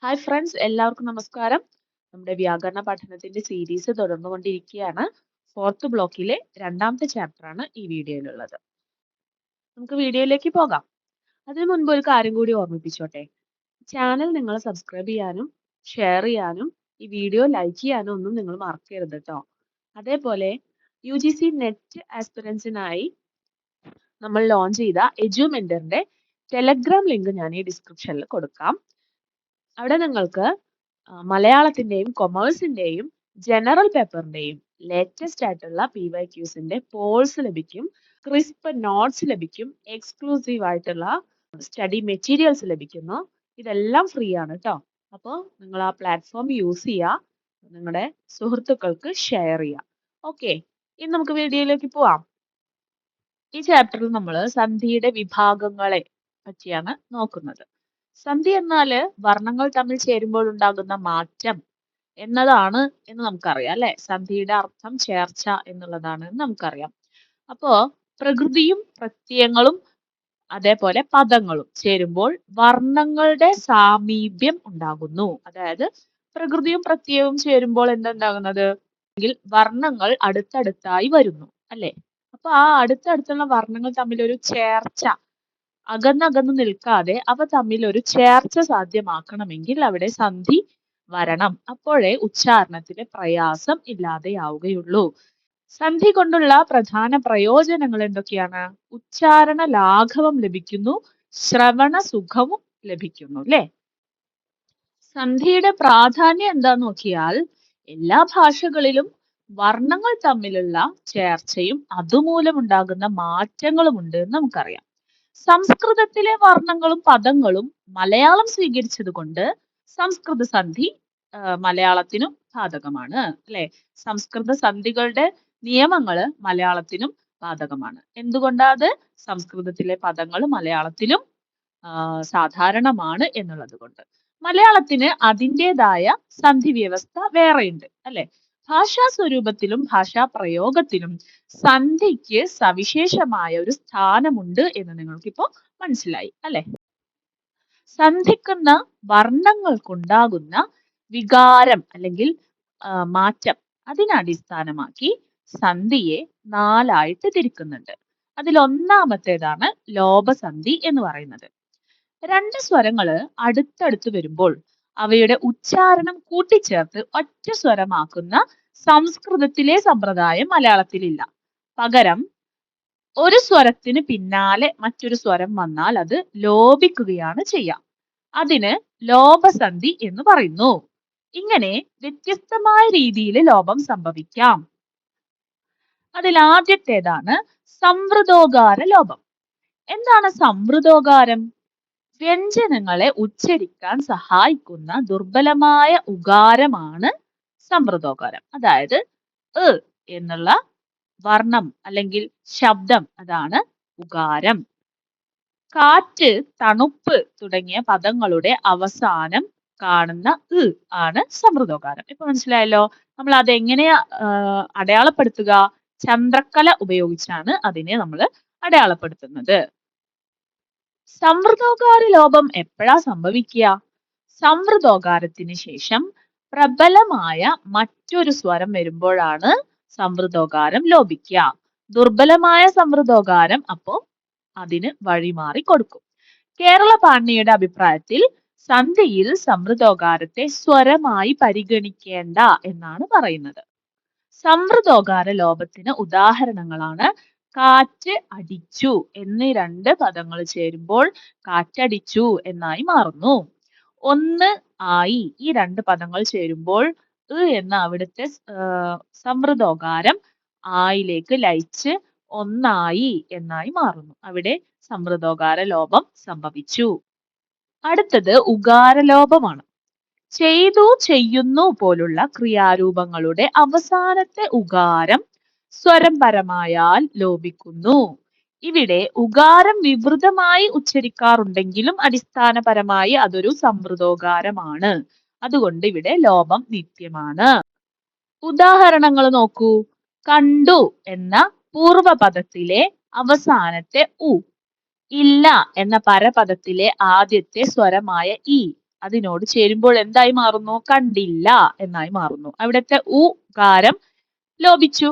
Hi friends, എല്ലാവർക്കും നമസ്കാരം. നമ്മുടെ വ്യാകരണ പഠനത്തിന്റെ സീരീസ് തുടർന്നുകൊണ്ടിരിക്കുകയാണ്. ഫോർത്ത് ബ്ലോക്കിലെ രണ്ടാമത്തെ ചാപ്റ്ററാണ് ഈ വീഡിയോയിലുള്ളത്. നമുക്ക് വീഡിയോയിലേക്ക് പോകാം. അതിനു മുൻപ് ഒരു കാര്യം കൂടി ഓർമ്മിപ്പിച്ചോട്ടെ. ചാനൽ നിങ്ങൾ സബ്സ്ക്രൈബ് ചെയ്യാനും ഷെയർ ചെയ്യാനും ഈ വീഡിയോ ലൈക്ക് ചെയ്യാനും ഒന്നും നിങ്ങൾ മറക്കരുത് കേട്ടോ. അതേപോലെ UGC നെറ്റ് ആസ്പിറൻസിനായി നമ്മൾ ലോഞ്ച് ചെയ്ത എഡ്യൂമെന്ററിന്റെ ടെലഗ്രാം ലിങ്ക് ഞാൻ ഈ ഡിസ്ക്രിപ്ഷനിൽ കൊടുക്കാം. അവിടെ നിങ്ങൾക്ക് മലയാളത്തിന്റെയും കൊമേഴ്സിന്റെയും ജനറൽ പേപ്പറിന്റെയും ലേറ്റസ്റ്റ് ആയിട്ടുള്ള PYQസിന്റെ പോൾസ് ലഭിക്കും, ക്രിസ്പ് നോട്ട്സ് ലഭിക്കും, എക്സ്ക്ലൂസീവ് ആയിട്ടുള്ള സ്റ്റഡി മെറ്റീരിയൽസ് ലഭിക്കുന്നു. ഇതെല്ലാം ഫ്രീ ആണ് കേട്ടോ. അപ്പോൾ നിങ്ങൾ ആ പ്ലാറ്റ്ഫോം യൂസ് ചെയ്യുക, നിങ്ങളുടെ സുഹൃത്തുക്കൾക്ക് ഷെയർ ചെയ്യുക. ഓക്കെ, ഇനി നമുക്ക് വീഡിയോയിലേക്ക് പോവാം. ഈ ചാപ്റ്ററിൽ നമ്മൾ സന്ധിയുടെ വിഭാഗങ്ങളെ പറ്റിയാണ് നോക്കുന്നത്. സന്ധി എന്നാല് വർണ്ണങ്ങൾ തമ്മിൽ ചേരുമ്പോൾ ഉണ്ടാകുന്ന മാറ്റം എന്നതാണ് എന്ന് നമുക്കറിയാം അല്ലെ. സന്ധിയുടെ അർത്ഥം ചേർച്ച എന്നുള്ളതാണ് എന്ന് നമുക്കറിയാം. അപ്പോ പ്രകൃതിയും പ്രത്യയങ്ങളും അതേപോലെ പദങ്ങളും ചേരുമ്പോൾ വർണ്ണങ്ങളുടെ സാമീപ്യം ഉണ്ടാകുന്നു. അതായത് പ്രകൃതിയും പ്രത്യയവും ചേരുമ്പോൾ എന്തുണ്ടാകുന്നത് എങ്കിൽ വർണ്ണങ്ങൾ അടുത്തടുത്തായി വരുന്നു അല്ലെ. അപ്പൊ ആ അടുത്തടുത്തുള്ള വർണ്ണങ്ങൾ തമ്മിൽ ഒരു ചേർച്ച, അകന്നകന്ന് നിൽക്കാതെ അവ തമ്മിൽ ഒരു ചേർച്ച സാധ്യമാക്കണമെങ്കിൽ അവിടെ സന്ധി വരണം. അപ്പോഴേ ഉച്ചാരണത്തിലെ പ്രയാസം ഇല്ലാതെയാവുകയുള്ളൂ. സന്ധി കൊണ്ടുള്ള പ്രധാന പ്രയോജനങ്ങൾ എന്തൊക്കെയാണ്? ഉച്ചാരണ ലാഘവം ലഭിക്കുന്നു, ശ്രവണ സുഖവും ലഭിക്കുന്നു അല്ലെ. സന്ധിയുടെ പ്രാധാന്യം എന്താന്ന് നോക്കിയാൽ എല്ലാ ഭാഷകളിലും വർണ്ണങ്ങൾ തമ്മിലുള്ള ചേർച്ചയും അതുമൂലമുണ്ടാകുന്ന മാറ്റങ്ങളും ഉണ്ട് എന്ന് നമുക്കറിയാം. സംസ്കൃതത്തിലെ വർണ്ണങ്ങളും പദങ്ങളും മലയാളം സ്വീകരിച്ചത് കൊണ്ട് സംസ്കൃത സന്ധി മലയാളത്തിനും ബാധകമാണ് അല്ലെ. സംസ്കൃത സന്ധികളുടെ നിയമങ്ങള് മലയാളത്തിനും ബാധകമാണ്. എന്തുകൊണ്ടാ അത്? സംസ്കൃതത്തിലെ പദങ്ങൾ മലയാളത്തിലും സാധാരണമാണ് എന്നുള്ളത് കൊണ്ട്. മലയാളത്തിന് അതിൻ്റെതായ സന്ധി വ്യവസ്ഥ വേറെയുണ്ട് അല്ലെ. ഭാഷാ സ്വരൂപത്തിലും ഭാഷാ പ്രയോഗത്തിലും സന്ധിക്ക് സവിശേഷമായ ഒരു സ്ഥാനമുണ്ട് എന്ന് നിങ്ങൾക്കിപ്പോ മനസ്സിലായി അല്ലെ. സന്ധിക്കുന്ന വർണ്ണങ്ങൾക്കുണ്ടാകുന്ന വികാരം അല്ലെങ്കിൽ മാറ്റം അതിനടിസ്ഥാനമാക്കി സന്ധിയെ നാലായിട്ട് തിരിക്കുന്നുണ്ട്. അതിൽ ഒന്നാമത്തേതാണ് ലോപസന്ധി എന്ന് പറയുന്നത്. രണ്ട് സ്വരങ്ങള് അടുത്തടുത്ത് വരുമ്പോൾ അവയുടെ ഉച്ചാരണം കൂട്ടിച്ചേർത്ത് ഒറ്റ സ്വരമാക്കുന്ന സംസ്കൃതത്തിലെ സമ്പ്രദായം മലയാളത്തിലില്ല. പകരം ഒരു സ്വരത്തിന് പിന്നാലെ മറ്റൊരു സ്വരം വന്നാൽ അത് ലോപിക്കുകയാണ് ചെയ്യുക. അതിന് ലോപസന്ധി എന്ന് പറയുന്നു. ഇങ്ങനെ വ്യത്യസ്തമായ രീതിയിൽ ലോപം സംഭവിക്കാം. അതിൽ ആദ്യത്തേതാണ് സംവൃതോകാര ലോപം. എന്താണ് സംവൃതോകാരം? വ്യഞ്ജനങ്ങളെ ഉച്ചരിക്കാൻ സഹായിക്കുന്ന ദുർബലമായ ഉകാരമാണ് സംവൃതോകാരം. അതായത് എന്നുള്ള വർണ്ണം അല്ലെങ്കിൽ ശബ്ദം, അതാണ് ഉകാരം. കാറ്റ്, തണുപ്പ് തുടങ്ങിയ പദങ്ങളുടെ അവസാനം കാണുന്ന ആണ് സംവൃതോകാരം. ഇപ്പൊ മനസ്സിലായല്ലോ. നമ്മൾ അതെങ്ങനെയാ അടയാളപ്പെടുത്തുക? ചന്ദ്രക്കല ഉപയോഗിച്ചാണ് അതിനെ നമ്മൾ അടയാളപ്പെടുത്തുന്നത്. സംവൃതോകാര ലോപം എപ്പോഴാ സംഭവിക്കുക? സംവൃതോകാരത്തിന് ശേഷം പ്രബലമായ മറ്റൊരു സ്വരം വരുമ്പോഴാണ് സംവൃതോകാരം ലോപിക്കുക. ദുർബലമായ സംവൃതോകാരം അപ്പോ അതിന് വഴിമാറി കൊടുക്കും. കേരള പാണിനിയുടെ അഭിപ്രായത്തിൽ സന്ധിയിൽ സംവൃതോകാരത്തെ സ്വരമായി പരിഗണിക്കേണ്ട എന്നാണ് പറയുന്നത്. സംവൃതോകാര ലോപത്തിന് ഉദാഹരണങ്ങളാണ് കാറ്റ് അടിച്ചു എന്നീ രണ്ട് പദങ്ങൾ ചേരുമ്പോൾ കാറ്റടിച്ചു എന്നായി മാറുന്നു. ഒന്ന് ആയി, ഈ രണ്ട് പദങ്ങൾ ചേരുമ്പോൾ എന്ന അവിടുത്തെ സംവൃതോകാരം ആയിലേക്ക് ലയിച്ച് ഒന്നായി എന്നായി മാറുന്നു. അവിടെ സംവൃതോകാര ലോപം സംഭവിച്ചു. അടുത്തത് ഉകാരലോപമാണ്. ചെയ്തു, ചെയ്യുന്നു പോലുള്ള ക്രിയാരൂപങ്ങളുടെ അവസാനത്തെ ഉകാരം സ്വരം പരമായാൽ ലോപിക്കുന്നു. ഇവിടെ ഉകാരം വിവൃതമായി ഉച്ചരിക്കാറുണ്ടെങ്കിലും അടിസ്ഥാനപരമായി അതൊരു സംവൃതോകാരമാണ്. അതുകൊണ്ട് ഇവിടെ ലോപം നിത്യമാണ്. ഉദാഹരണങ്ങൾ നോക്കൂ. കണ്ടു എന്ന പൂർവപദത്തിലെ അവസാനത്തെ ഇല്ല എന്ന പരപദത്തിലെ ആദ്യത്തെ സ്വരമായ അതിനോട് ചേരുമ്പോൾ എന്തായി മാറുന്നു? കണ്ടില്ല എന്നായി മാറുന്നു. അവിടുത്തെ ഉ കാരം ലോപിച്ചു.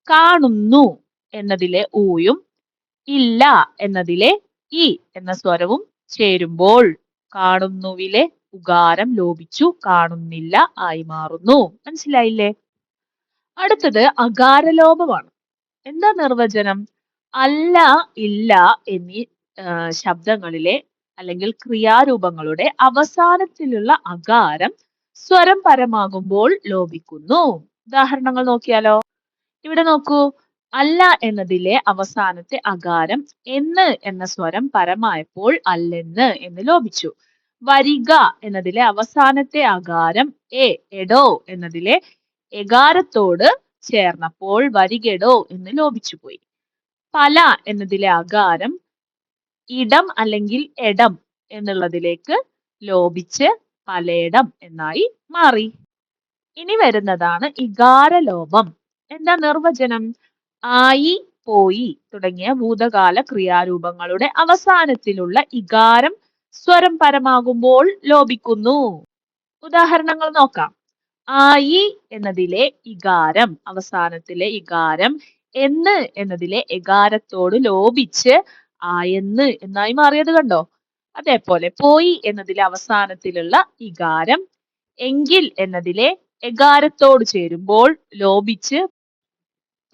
കാണുന്നു എന്നതിലെ ഊയും ഇല്ല എന്നതിലെ ഇ എന്ന സ്വരവും ചേരുമ്പോൾ കാണുന്നുവിലെ ഉകാരം ലോപിച്ചു കാണുന്നില്ല ആയി മാറുന്നു. മനസ്സിലായില്ലേ? അടുത്തത് അകാരലോപമാണ്. എന്താ നിർവചനം? അല്ല, ഇല്ല എന്നീ ശബ്ദങ്ങളിലെ അല്ലെങ്കിൽ ക്രിയാരൂപങ്ങളുടെ അവസാനത്തിലുള്ള അകാരം സ്വരം പരമാകുമ്പോൾ ലോപിക്കുന്നു. ഉദാഹരണങ്ങൾ നോക്കിയാലോ? ഇവിടെ നോക്കൂ. അല്ല എന്നതിലെ അവസാനത്തെ അകാരം എന്ന് എന്ന സ്വരം പരമായപ്പോൾ അല്ലെന്ന് എന്ന് ലോപിച്ചു. വരിക എന്നതിലെ അവസാനത്തെ അകാരം എടോ എന്നതിലെ എകാരത്തോട് ചേർന്നപ്പോൾ വരികെടോ എന്ന് ലോപിച്ചു പോയി. പല എന്നതിലെ അകാരം ഇടം അല്ലെങ്കിൽ എടം എന്നുള്ളതിലേക്ക് ലോപിച്ച് പലേടം എന്നായി മാറി. ഇനി വരുന്നതാണ് ഇകാരലോപം. എന്താ നിർവചനം? ആയി, പോയി തുടങ്ങിയ ഭൂതകാല ക്രിയാരൂപങ്ങളുടെ അവസാനത്തിലുള്ള ഇകാരം സ്വരം പരമാകുമ്പോൾ ലോപിക്കുന്നു. ഉദാഹരണങ്ങൾ നോക്കാം. ആയി എന്നതിലെ ഇകാരം, അവസാനത്തിലെ ഇകാരം എന്ന് എന്നതിലെ എകാരത്തോട് ലോപിച്ച് ആയെന്ന് എന്നായി മാറിയത് കണ്ടോ? അതേപോലെ പോയി എന്നതിലെ അവസാനത്തിലുള്ള ഇകാരം എങ്കിൽ എന്നതിലെ എകാരത്തോട് ചേരുമ്പോൾ ലോപിച്ച്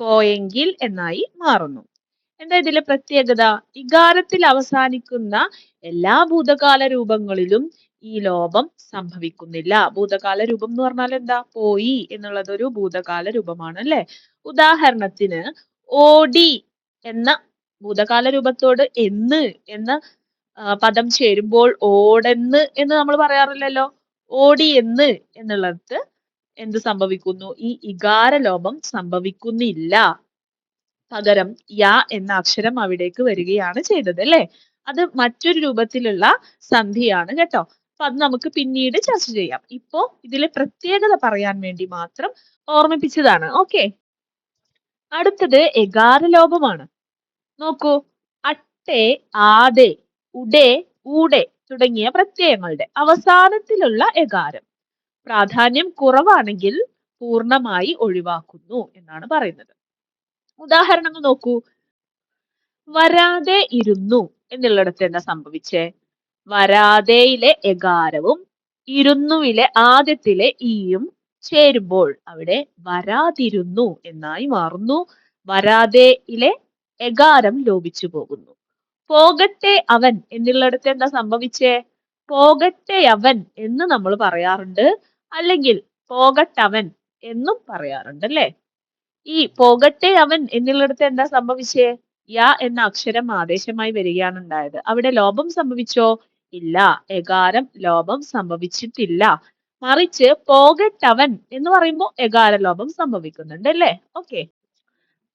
പോയെങ്കിൽ എന്നായി മാറുന്നു. എന്താ ഇതിലെ പ്രത്യേകത? ഇകാരത്തിൽ അവസാനിക്കുന്ന എല്ലാ ഭൂതകാല രൂപങ്ങളിലും ഈ ലോപം സംഭവിക്കുന്നില്ല. ഭൂതകാല രൂപം എന്ന് പറഞ്ഞാൽ എന്താ? പോയി എന്നുള്ളത് ഒരു ഭൂതകാല രൂപമാണ് അല്ലെ? ഉദാഹരണത്തിന് ഓടി എന്ന ഭൂതകാല രൂപത്തോട് എന്ന് എന്ന പദം ചേരുമ്പോൾ ഓടെന്ന് എന്ന് നമ്മൾ പറയാറില്ലല്ലോ. ഓടി എന്ന് എന്നുള്ളത് എന്ത് സംഭവിക്കുന്നു? ഈ ഇകാരലോപം സംഭവിക്കുന്നില്ല. പകരം യ എന്ന അക്ഷരം അവിടേക്ക് വരികയാണ് ചെയ്തത് അല്ലെ? അത് മറ്റൊരു രൂപത്തിലുള്ള സന്ധിയാണ് കേട്ടോ. അപ്പൊ അത് നമുക്ക് പിന്നീട് ചർച്ച ചെയ്യാം. ഇപ്പോ ഇതിലെ പ്രത്യേകത പറയാൻ വേണ്ടി മാത്രം ഓർമ്മിപ്പിച്ചതാണ്. ഓക്കെ. അടുത്തത് എകാരലോപമാണ്. നോക്കൂ. അട്ടെ, ആതെ, ഉടേ, ഊടെ തുടങ്ങിയ പ്രത്യയങ്ങളുടെ അവസാനത്തിലുള്ള എകാരം പ്രാധാന്യം കുറവാണെങ്കിൽ പൂർണ്ണമായി ഒഴിവാക്കുന്നു എന്നാണ് പറയുന്നത്. ഉദാഹരണങ്ങൾ നോക്കൂ. വരാതെ ഇരുന്നു എന്നുള്ളിടത്ത് എന്താ സംഭവിച്ചേ? വരാതെയിലെ എകാരവും ഇരുന്നുവിലെ ആദ്യത്തിലെ ഈയും ചേരുമ്പോൾ അവിടെ വരാതിരുന്നു എന്നായി മാറുന്നു. വരാതെയിലെ എകാരം ലോപിച്ചു പോകുന്നു. പോകട്ടെ അവൻ എന്നുള്ളിടത്ത് എന്താ സംഭവിച്ചേ? പോകട്ടെ അവൻ എന്ന് നമ്മൾ പറയാറുണ്ട്, അല്ലെങ്കിൽ പോകട്ടവൻ എന്നും പറയാറുണ്ട് അല്ലെ? ഈ പോകട്ടെ അവൻ എന്നുള്ളിടത്ത് എന്താ സംഭവിച്ചേ? യ എന്ന അക്ഷരം ആദേശമായി വരികയാണ് ഉണ്ടായത്. അവിടെ ലോപം സംഭവിച്ചോ? ഇല്ല. എകാരം ലോപം സംഭവിച്ചിട്ടില്ല. മറിച്ച് പോകട്ടവൻ എന്ന് പറയുമ്പോൾ എകാര ലോപം സംഭവിക്കുന്നുണ്ട് അല്ലേ? ഓക്കെ.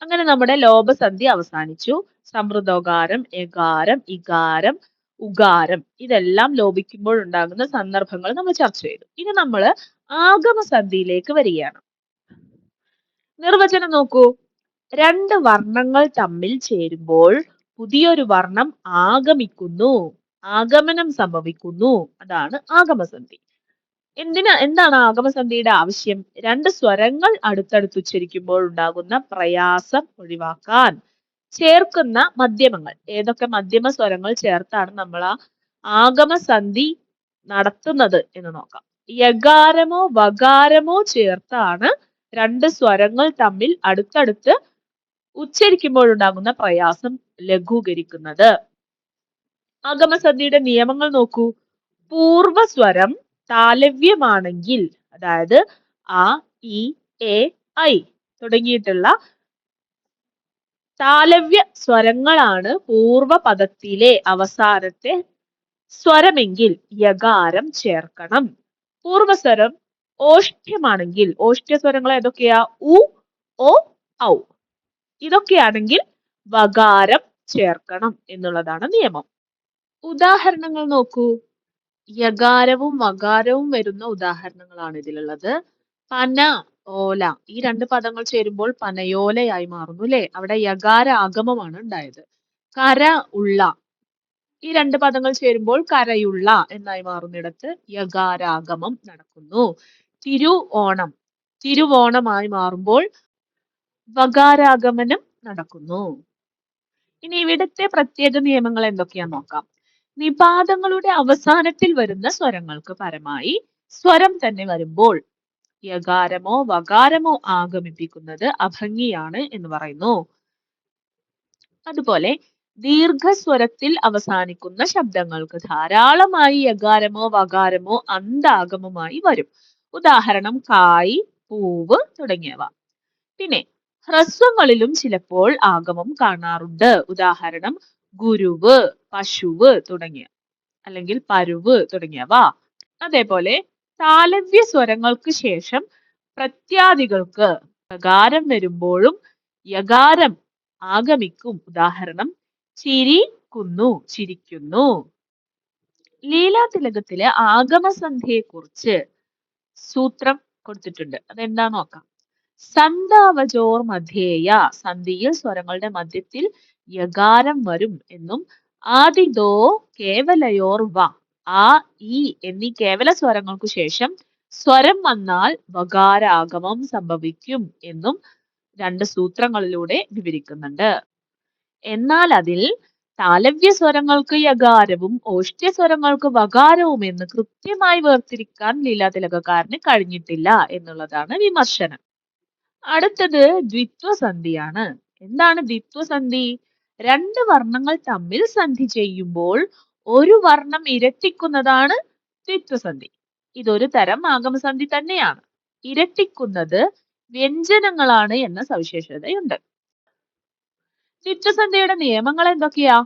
അങ്ങനെ നമ്മുടെ ലോപസന്ധി അവസാനിച്ചു. സമൃദ്ധോകാരം, എകാരം, ഇകാരം, ഉകാരം ഇതെല്ലാം ലോപിക്കുമ്പോൾ ഉണ്ടാകുന്ന സന്ദർഭങ്ങൾ നമ്മൾ ചർച്ച ചെയ്തു. ഇനി നമ്മൾ ആഗമസന്ധിയിലേക്ക് വരികയാണ്. നിർവചനം നോക്കൂ. രണ്ട് വർണ്ണങ്ങൾ തമ്മിൽ ചേരുമ്പോൾ പുതിയൊരു വർണ്ണം ആഗമിക്കുന്നു, ആഗമനം സംഭവിക്കുന്നു. അതാണ് ആഗമസന്ധി. എന്താണ് ആഗമസന്ധിയുടെ ആവശ്യം? രണ്ട് സ്വരങ്ങൾ അടുത്തടുത്ത് ഉച്ചരിക്കുമ്പോൾ ഉണ്ടാകുന്ന പ്രയാസം ഒഴിവാക്കാൻ ചേർക്കുന്ന മധ്യമങ്ങൾ. ഏതൊക്കെ മധ്യമ സ്വരങ്ങൾ ചേർത്താണ് നമ്മൾ ആ ആഗമസന്ധി നടത്തുന്നത് എന്ന് നോക്കാം. യകാരമോ വകാരമോ ചേർത്താണ് രണ്ട് സ്വരങ്ങൾ തമ്മിൽ അടുത്തടുത്ത് ഉച്ചരിക്കുമ്പോഴുണ്ടാകുന്ന പ്രയാസം ലഘൂകരിക്കുന്നത്. ആഗമസന്ധിയുടെ നിയമങ്ങൾ നോക്കൂ. പൂർവസ്വരം താലവ്യമാണെങ്കിൽ, അതായത് ആ, ഇ, എ, ഐ തുടങ്ങിയിട്ടുള്ള താലവ്യ സ്വരങ്ങളാണ് പൂർവപദത്തിലെ അവസാനത്തെ സ്വരമെങ്കിൽ യകാരം ചേർക്കണം. പൂർവസ്വരം ഓഷ്ഠ്യമാണെങ്കിൽ, ഓഷ്ഠ്യസ്വരങ്ങൾ ഏതൊക്കെയാ? ഉ, ഓ, ഔ. ഇതൊക്കെയാണെങ്കിൽ വകാരം ചേർക്കണം എന്നുള്ളതാണ് നിയമം. ഉദാഹരണങ്ങൾ നോക്കൂ. യകാരവും വകാരവും വരുന്ന ഉദാഹരണങ്ങളാണ് ഇതിലുള്ളത്. പന, ഓല ഈ രണ്ട് പദങ്ങൾ ചേരുമ്പോൾ പനയോലയായി മാറുന്നു അല്ലെ? അവിടെ യകാര ആഗമമാണ് ഉണ്ടായത്. കര, ഉള്ള ഈ രണ്ട് പദങ്ങൾ ചേരുമ്പോൾ കരയുള്ള എന്നായി മാറുന്നിടത്ത് യകാരാഗമം നടക്കുന്നു. തിരുവോണം തിരുവോണമായി മാറുമ്പോൾ വകാരാഗമനം നടക്കുന്നു. ഇനി ഇവിടുത്തെ പ്രത്യേക നിയമങ്ങൾ എന്തൊക്കെയാന്ന് നോക്കാം. നിപാതങ്ങളുടെ അവസാനത്തിൽ വരുന്ന സ്വരങ്ങൾക്ക് പരമായി സ്വരം തന്നെ വരുമ്പോൾ യകാരമോ വകാരമോ ആഗമിപ്പിക്കുന്നത് അഭംഗിയാണ് എന്ന് പറയുന്നു. അതുപോലെ ദീർഘസ്വരത്തിൽ അവസാനിക്കുന്ന ശബ്ദങ്ങൾക്ക് ധാരാളമായി യകാരമോ വകാരമോ അന്താഗമമായി വരും. ഉദാഹരണം കായ്, പൂവ് തുടങ്ങിയവ. പിന്നെ ഹ്രസ്വങ്ങളിലും ചിലപ്പോൾ ആഗമം കാണാറുണ്ട്. ഉദാഹരണം ഗുരുവ്, പശുവ് തുടങ്ങിയ അല്ലെങ്കിൽ പരുവ് തുടങ്ങിയവ. അതേപോലെ താലവ്യ സ്വരങ്ങൾക്ക് ശേഷം പ്രത്യാദികൾക്ക് യകാരം വരുമ്പോഴും യകാരം ആഗമിക്കും. ഉദാഹരണം ചിരിക്കുന്നു, ചിരിക്കുന്നു. ലീലാതിലകത്തിലെ ആഗമസന്ധിയെ കുറിച്ച് സൂത്രം കൊടുത്തിട്ടുണ്ട്. അതെന്താ നോക്കാം. സന്ധാവജോർ മധ്യേയ, സന്ധിയിൽ സ്വരങ്ങളുടെ മധ്യത്തിൽ യകാരം വരും എന്നും ആദിദോ കേവലയോർ വ, ആ, ഈ എന്നീ കേവല സ്വരങ്ങൾക്കു ശേഷം സ്വരം വന്നാൽ വകാരാഗമം സംഭവിക്കും എന്നും രണ്ട് സൂത്രങ്ങളിലൂടെ വിവരിക്കുന്നുണ്ട്. എന്നാൽ അതിൽ താലവ്യ സ്വരങ്ങൾക്ക് യകാരവും ഓഷ്ട്യ സ്വരങ്ങൾക്ക് വകാരവും എന്ന് കൃത്യമായി വേർതിരിക്കാൻ ലീലാതിലകക്കാരന് കഴിഞ്ഞിട്ടില്ല എന്നുള്ളതാണ് വിമർശനം. അടുത്തത് ദ്വിത്വസന്ധിയാണ്. എന്താണ് ദ്വിത്വസന്ധി? രണ്ട് വർണ്ണങ്ങൾ തമ്മിൽ സന്ധി ചെയ്യുമ്പോൾ ഒരു വർണ്ണം ഇരട്ടിക്കുന്നതാണ് ദ്വിത്വസന്ധി. ഇതൊരു തരം ആഗമസന്ധി തന്നെയാണ്. ഇരട്ടിക്കുന്നത് വ്യഞ്ജനങ്ങളാണ് എന്ന സവിശേഷതയുണ്ട്. ദ്വിത്വസന്ധിയുടെ നിയമങ്ങൾ എന്തൊക്കെയാ?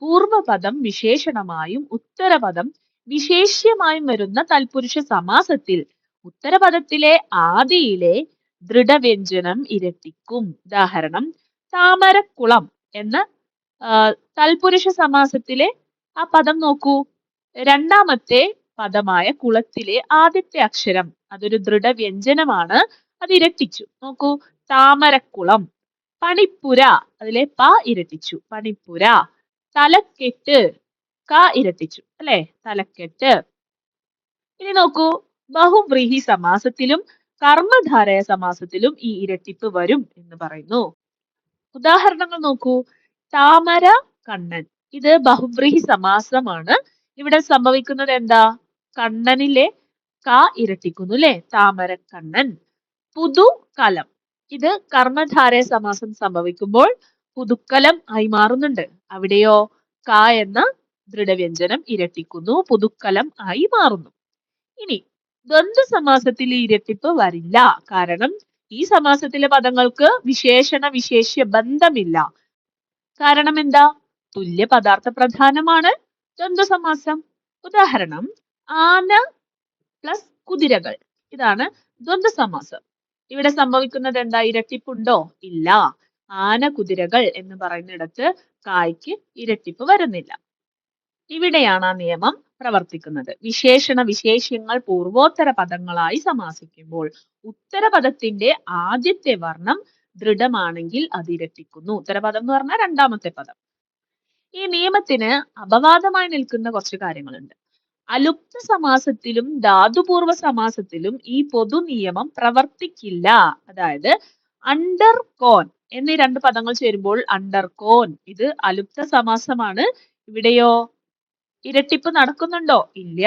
പൂർവപദം വിശേഷണമായും ഉത്തരപദം വിശേഷ്യമായും വരുന്ന തൽപുരുഷ സമാസത്തിൽ ഉത്തരപദത്തിലെ ആദിയിലെ ദൃഢവ്യഞ്ജനം ഇരട്ടിക്കും. ഉദാഹരണം താമരക്കുളം എന്ന തൽപുരുഷ സമാസത്തിലെ ആ പദം നോക്കൂ. രണ്ടാമത്തെ പദമായ കുളത്തിലെ ആദ്യത്തെ അക്ഷരം അതൊരു ദൃഢവ്യഞ്ജനമാണ്, അത് ഇരട്ടിച്ചു. നോക്കൂ, താമരക്കുളം. പണിപ്പുര, അതിലെ പ ഇരട്ടിച്ചു, പണിപ്പുര. തലക്കെട്ട്, ക ഇരട്ടിച്ചു, അല്ലെ, തലക്കെട്ട്. ഇനി നോക്കൂ, ബഹുവ്രീഹി സമാസത്തിലും കർമ്മധാരയ സമാസത്തിലും ഈ ഇരട്ടിപ്പ് വരും എന്ന് പറയുന്നു. ഉദാഹരണങ്ങൾ നോക്കൂ. താമര കണ്ണൻ, ഇത് ബഹുവ്രീഹി സമാസമാണ്. ഇവിടെ സംഭവിക്കുന്നത് എന്താ? കണ്ണനിലെ ക ഇരട്ടിക്കുന്നു, അല്ലെ, താമരക്കണ്ണൻ. പുതുകലം, ഇത് കർമ്മധാരയ സമാസം സംഭവിക്കുമ്പോൾ പുതുക്കലം ആയി മാറുന്നുണ്ട്. അവിടെയോ ക എന്ന ദൃഢവ്യഞ്ജനം ഇരട്ടിക്കുന്നു, പുതുക്കലം ആയി മാറുന്നു. ഇനി ദ്വന്ദ്വ സമാസത്തിൽ ഈ ഇരട്ടിപ്പ് വരില്ല. കാരണം ഈ സമാസത്തിലെ പദങ്ങൾക്ക് വിശേഷണ വിശേഷ്യ ബന്ധമില്ല. കാരണം എന്താ? തുല്യ പദാർത്ഥ പ്രധാനമാണ് ദ്വന്ദ്വ സമാസം. ഉദാഹരണം ആന പ്ലസ് കുതിരകൾ, ഇതാണ് ദ്വന്ദ്വ സമാസം. ഇവിടെ സംഭവിക്കുന്നത് എന്താ? ഇരട്ടിപ്പുണ്ടോ? ഇല്ല. ആന കുതിരകൾ എന്ന് പറയുന്നിടത്ത് കായ്ക്ക് ഇരട്ടിപ്പ് വരുന്നില്ല. ഇവിടെയാണ് ആ നിയമം പ്രവർത്തിക്കുന്നത്. വിശേഷണ വിശേഷ്യങ്ങൾ പൂർവോത്തര പദങ്ങളായി സമാസിക്കുമ്പോൾ ഉത്തരപദത്തിന്റെ ആദ്യത്തെ വർണ്ണം ദൃഢമാണെങ്കിൽ അത് ഇരട്ടിക്കുന്നു. ഉത്തരപദം എന്ന് പറഞ്ഞാൽ രണ്ടാമത്തെ പദം. ഈ നിയമത്തിന് അപവാദമായി നിൽക്കുന്ന കുറച്ച് കാര്യങ്ങളുണ്ട്. അലുപ്ത സമാസത്തിലും ധാതുപൂർവ സമാസത്തിലും ഈ പൊതു നിയമം പ്രവർത്തിക്കില്ല. അതായത് അണ്ടർ കോൺ എന്നീ രണ്ട് പദങ്ങൾ ചേരുമ്പോൾ അണ്ടർ കോൺ, ഇത് അലുപ്ത സമാസമാണ്. ഇവിടെയോ ഇരട്ടിപ്പ് നടക്കുന്നുണ്ടോ? ഇല്ല.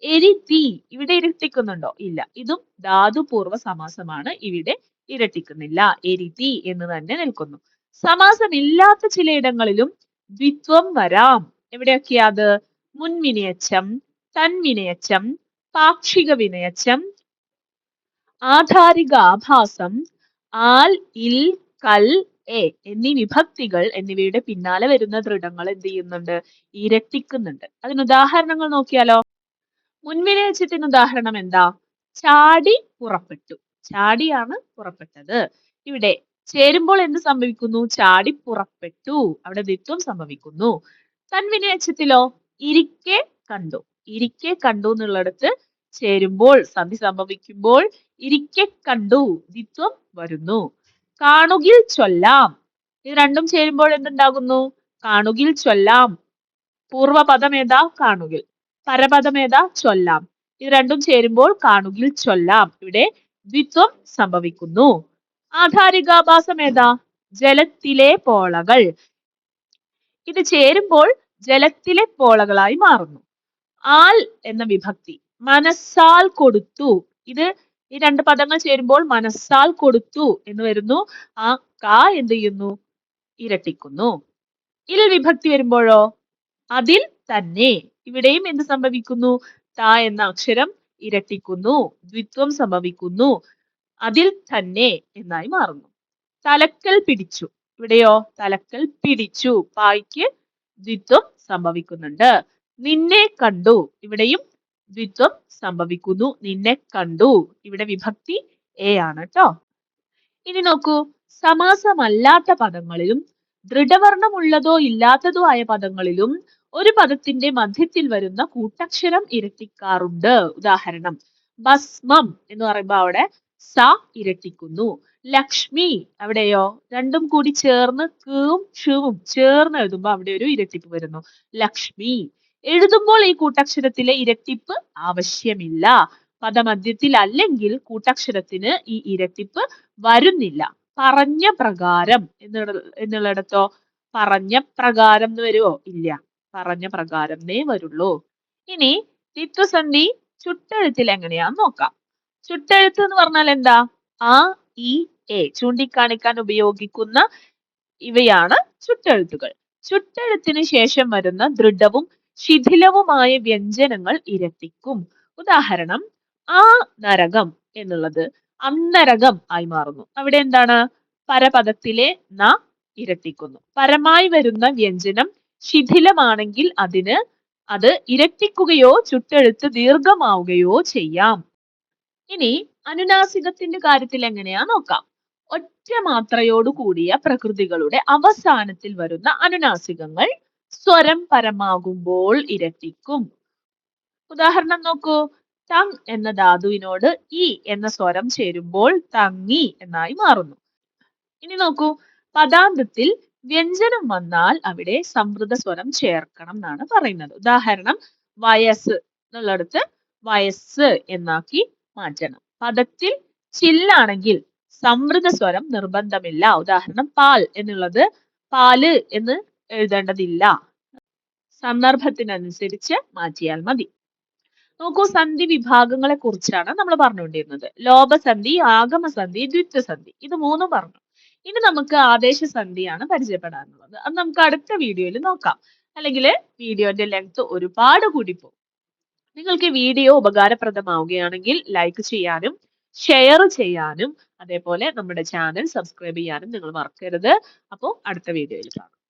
എരിതി, ഇവിടെ ഇരട്ടിക്കുന്നുണ്ടോ? ഇല്ല. ഇതും ധാതുപൂർവ സമാസമാണ്, ഇവിടെ ഇരട്ടിക്കുന്നില്ല. എരിതി എന്ന് തന്നെ നിൽക്കുന്നു. സമാസമില്ലാത്ത ചിലയിടങ്ങളിലും ദ്വിത്വം വരാം. എവിടെയൊക്കെയാ അത്? മുൻവിനയച്ചം, തൻവിനയച്ചം, പാക്ഷിക വിനയച്ചം, ആധാരിക ആഭാസം, ആൽ, ഇൽ, കൽ, എ എന്നീ വിഭക്തികൾ എന്നിവയുടെ പിന്നാലെ വരുന്ന ദൃഢങ്ങൾ എന്ത് ചെയ്യുന്നുണ്ട്? ഇരട്ടിക്കുന്നുണ്ട്. അതിന് ഉദാഹരണങ്ങൾ നോക്കിയാലോ? മുൻവിനയച്ചത്തിന് ഉദാഹരണം എന്താ? ചാടി പുറപ്പെട്ടു, ചാടിയാണ് പുറപ്പെട്ടത്. ഇവിടെ ചേരുമ്പോൾ എന്ത് സംഭവിക്കുന്നു? ചാടി പുറപ്പെട്ടു, അവിടെ ദ്വിത്വം സംഭവിക്കുന്നു. തൻവിനയച്ചത്തിലോ? ഇരിക്കെ കണ്ടു, ഇരിക്കെ കണ്ടു എന്നുള്ളിടത്ത് ചേരുമ്പോൾ സന്ധി സംഭവിക്കുമ്പോൾ ഇരിക്കെ കണ്ടു ദ്വിത്വം വരുന്നു. കാണുകിൽ ചൊല്ലാം, ഇത് രണ്ടും ചേരുമ്പോൾ എന്തുണ്ടാകുന്നു? കാണുകിൽ ചൊല്ലാം, പൂർവപദം ഏതാ? കാണുകിൽ. പരപദം ഏതാ? ചൊല്ലാം. ഇത് രണ്ടും ചേരുമ്പോൾ കാണുകിൽ ചൊല്ലാം. ഇവിടെ ദ്വിത്വം സംഭവിക്കുന്നു. ആധാരികാഭാസം ഏതാ? ജലത്തിലെ പോളകൾ. ഇത് ചേരുമ്പോൾ ജലത്തിലെ പോളകളായി മാറുന്നു. ആൽ എന്ന വിഭക്തി മനസ്സാൽ കൊടുത്തു. ഇത് ഈ രണ്ട് പദങ്ങൾ ചേരുമ്പോൾ മനസ്സാൽ കൊടുത്തു എന്ന് വരുന്നു. ആ കാ എന്ത് ചെയ്യുന്നു? ഇരട്ടിക്കുന്നു. ഇൽ വിഭക്തി വരുമ്പോഴോ? അതിൽ തന്നെ. ഇവിടെയും എന്ത് സംഭവിക്കുന്നു? ത എന്ന അക്ഷരം ഇരട്ടിക്കുന്നു, ദ്വിത്വം സംഭവിക്കുന്നു. അതിൽ തന്നെ എന്നായി മാറുന്നു. തലക്കൽ പിടിച്ചു. ഇവിടെയോ? തലക്കൽ പിടിച്ചു. പായ്ക്ക് ദ്വിത്വം സംഭവിക്കുന്നുണ്ട്. നിന്നെ കണ്ടു. ഇവിടെയും ദ്വിത്വം സംഭവിക്കുന്നു. നിന്നെ കണ്ടു. ഇവിടെ വിഭക്തി എ ആണ് ട്ടോ. ഇനി നോക്കൂ, സമാസമല്ലാത്ത പദങ്ങളിലും ദൃഢവർണ്ണമുള്ളതോ ഇല്ലാത്തതോ ആയ പദങ്ങളിലും ഒരു പദത്തിന്റെ മധ്യത്തിൽ വരുന്ന കൂട്ടക്ഷരം ഇരട്ടിക്കാറുണ്ട്. ഉദാഹരണം, ഭസ്മം എന്ന് പറയുമ്പോ അവിടെ സ ഇരട്ടിക്കുന്നു. ലക്ഷ്മി, അവിടെയോ? രണ്ടും കൂടി ചേർന്ന് കീവും ഷുവും ചേർന്ന് എഴുതുമ്പോ അവിടെ ഒരു ഇരട്ടിപ്പ് വരുന്നു. ലക്ഷ്മി. എഴുതുമ്പോൾ ഈ കൂട്ടക്ഷരത്തിലെ ഇരട്ടിപ്പ് ആവശ്യമില്ല. പദമധ്യത്തിൽ അല്ലെങ്കിൽ കൂട്ടക്ഷരത്തിന് ഈ ഇരട്ടിപ്പ് വരുന്നില്ല. പറഞ്ഞ പ്രകാരം എന്നുള്ളിടത്തോ പറഞ്ഞ പ്രകാരം എന്ന് വരുവോ? ഇല്ല. പറഞ്ഞ പ്രകാരം എന്നേ വരുള്ളൂ. ഇനി ദ്വിത്വസന്ധി ചുട്ടെഴുത്തിൽ എങ്ങനെയാന്ന് നോക്കാം. ചുട്ടെഴുത്ത് എന്ന് പറഞ്ഞാൽ എന്താ? ആ, ഇ, എ ചൂണ്ടിക്കാണിക്കാൻ ഉപയോഗിക്കുന്ന ഇവയാണ് ചുട്ടെഴുത്തുകൾ. ചുട്ടെഴുത്തിന് ശേഷം വരുന്ന ദൃഢവും ശിഥിലവുമായ വ്യഞ്ജനങ്ങൾ ഇരട്ടിക്കും. ഉദാഹരണം, ആ നരകം എന്നുള്ളത് അന്നരകം ആയി മാറുന്നു. അവിടെ എന്താണ്? പരപദത്തിലെ ന ഇരട്ടിക്കുന്നു. പരമായി വരുന്ന വ്യഞ്ജനം ശിഥിലമാണെങ്കിൽ അത് ഇരട്ടിക്കുകയോ ചുട്ടെഴുത്ത് ദീർഘമാവുകയോ ചെയ്യാം. ഇനി അനുനാസികത്തിന്റെ കാര്യത്തിൽ എങ്ങനെയാ നോക്കാം. ഒറ്റ മാത്രയോട് കൂടിയ പ്രകൃതികളുടെ അവസാനത്തിൽ വരുന്ന അനുനാസികങ്ങൾ സ്വരം പരമാകുമ്പോൾ ഇരട്ടിക്കും. ഉദാഹരണം നോക്കൂ, തങ് എന്ന ധാതുവിനോട് ഇ എന്ന സ്വരം ചേരുമ്പോൾ തങ്ങി എന്നായി മാറുന്നു. ഇനി നോക്കൂ, പദാന്തത്തിൽ വ്യഞ്ജനം വന്നാൽ അവിടെ സംവൃത സ്വരം ചേർക്കണം എന്നാണ് പറയുന്നത്. ഉദാഹരണം, വയസ്സ് എന്നുള്ളിടത്ത് വയസ്സ് എന്നാക്കി മാറ്റണം. പദത്തിൽ ചില്ലാണെങ്കിൽ സംവൃത സ്വരം നിർബന്ധമില്ല. ഉദാഹരണം, പാൽ എന്നുള്ളത് പാല് എന്ന് എഴുതേണ്ടതില്ല. സന്ദർഭത്തിനനുസരിച്ച് മാറ്റിയാൽ മതി. നോക്കൂ, സന്ധി വിഭാഗങ്ങളെ കുറിച്ചാണ് നമ്മൾ പറഞ്ഞുകൊണ്ടിരുന്നത്. ലോപസന്ധി, ആഗമസന്ധി, ദ്വിത്വസന്ധി, ഇത് മൂന്നും പറഞ്ഞു. ഇനി നമുക്ക് ആദേശസന്ധിയാണ് പരിചയപ്പെടാനുള്ളത്. അത് നമുക്ക് അടുത്ത വീഡിയോയിൽ നോക്കാം. അല്ലെങ്കിൽ വീഡിയോന്റെ ലെങ്ത് ഒരുപാട് കൂടി പോകും. നിങ്ങൾക്ക് വീഡിയോ ഉപകാരപ്രദമാവുകയാണെങ്കിൽ ലൈക്ക് ചെയ്യാനും ഷെയർ ചെയ്യാനും അതേപോലെ നമ്മുടെ ചാനൽ സബ്സ്ക്രൈബ് ചെയ്യാനും നിങ്ങൾ മറക്കരുത്. അപ്പോൾ അടുത്ത വീഡിയോയിൽ കാണാം.